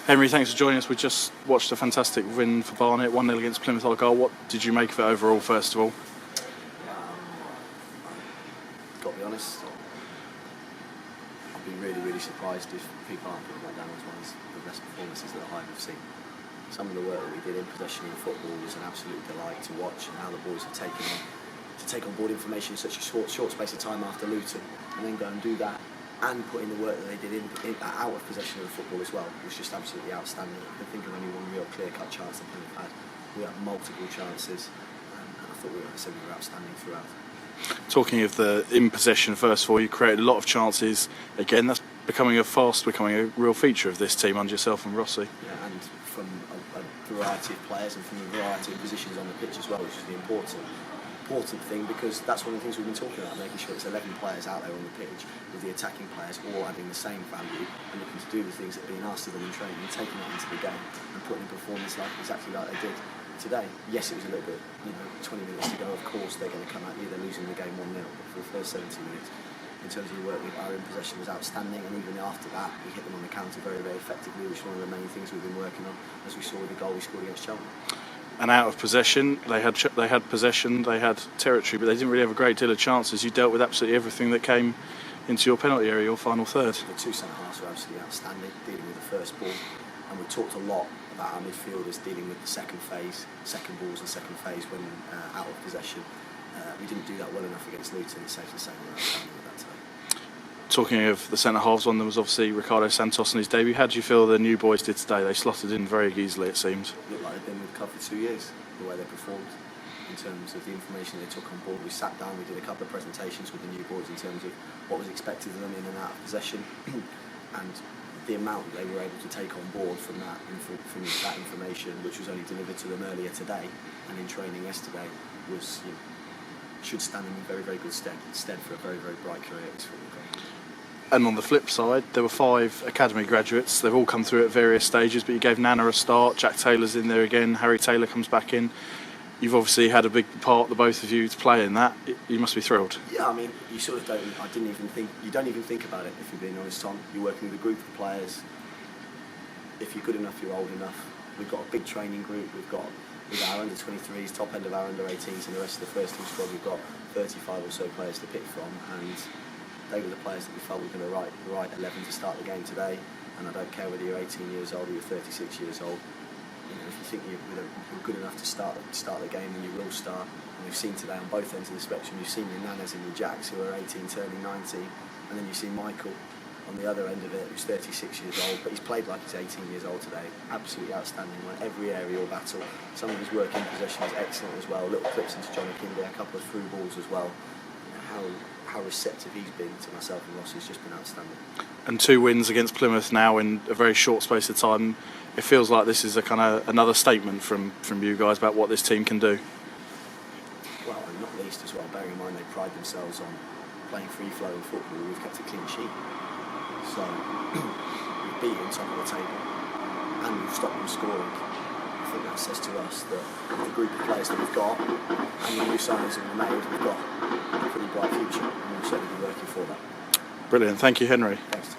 Henry, thanks for joining us. We just watched a fantastic win for Barnet, 1-0 against Plymouth Argyle. What did you make of it overall, first of all? Got to be honest, I'd be really surprised if people aren't putting that down as one of the best performances that Hive have seen. Some of the work that we did in possession and football was an absolute delight to watch, and how the boys have taken on to take on board information in such a short space of time after Luton, and then go and do that and put in the work that they did out of possession of the football as well was just absolutely outstanding. I can think of only one real clear-cut chance that Plymouth had. We had multiple chances, and I thought we were outstanding throughout. Talking of the in possession, first of all, you created a lot of chances. Again, that's becoming a real feature of this team under yourself and Rossi. Yeah, and from a variety of players and from a variety of positions on the pitch as well, which is the important thing, because that's one of the things we've been talking about, making sure it's 11 players out there on the pitch with the attacking players all having the same value and looking to do the things that are being asked of them in training and taking that into the game and putting a performance exactly like they did today. Yes, it was a little bit, 20 minutes to go, of course they're going to come at you, they're losing the game 1-0, but for the first 70 minutes, in terms of the work our in possession was outstanding, and even after that we hit them on the counter very effectively, which is one of the main things we've been working on, as we saw with the goal we scored against Cheltenham. And out of possession, they had possession, they had territory, but they didn't really have a great deal of chances. You dealt with absolutely everything that came into your penalty area, your final third. The two centre-halves were absolutely outstanding, dealing with the first ball, and we talked a lot about our midfielders dealing with the second balls and second phase when out of possession. We didn't do that well enough against Luton. It's safe to say we were outstanding with that today. Talking of the centre-halves, one of them was obviously Ricardo Santos in his debut. How do you feel the new boys did today? They slotted in very easily, it seemed. Looked like they've been with the club for 2 years, the way they performed, in terms of the information they took on board. We sat down, we did a couple of presentations with the new boys in terms of what was expected of them in and out of possession, and the amount that they were able to take on board from that information, which was only delivered to them earlier today and in training yesterday, was should stand them in very good stead for a very bright career at this football club. And on the flip side, there were 5 academy graduates. They've all come through at various stages, but you gave Nana a start. Jack Taylor's in there again. Harry Taylor comes back in. You've obviously had a big part, the both of you, to play in that. You must be thrilled. Yeah, I mean, you sort of don't. You don't even think about it, if you're being honest, Tom. You're working with a group of players. If you're good enough, you're old enough. We've got a big training group. We've got our under 23s, top end of our under 18s, and the rest of the first team squad. We've got 35 or so players to pick from, and they were the players that we felt were going to right 11 to start the game today. And I don't care whether you're 18 years old or you're 36 years old. If you think you're good enough to start the game, then you will start. And we've seen today on both ends of the spectrum. You've seen your Nanas and your Jacks who are 18 turning 19, and then you see Michael on the other end of it, who's 36 years old, but he's played like he's 18 years old today. Absolutely outstanding. Won every aerial battle. Some of his work in possession is excellent as well. Little clips into Johnny Kinde, a couple of through balls as well. How receptive he's been to myself and Ross has just been outstanding. And 2 wins against Plymouth now in a very short space of time. It feels like this is a kind of another statement from you guys about what this team can do. Well, and not least as well, bearing in mind they pride themselves on playing free-flowing football. We've kept a clean sheet. So we've beaten top of the table and we've stopped them scoring. I think that says to us that with the group of players that we've got and the new signings that we've made, we've got a pretty bright future, and we'll certainly be working for that. Brilliant. Thank you, Henry. Thanks.